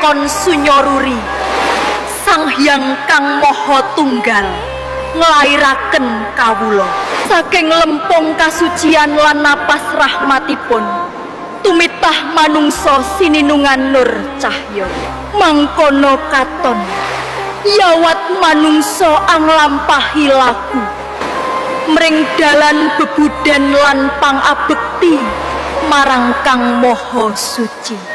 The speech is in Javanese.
wewengkon Sunyoruri Sang Hyang Kang Maha Tunggal nglairaken kawula saking lempung kasucian lan napas rahmatipun tumitah manungsa sininungan nur cahya mangkono katon yawat manungsa anglampahi laku mring dalan bebuden lan pangabekti marang Kang Maha Suci.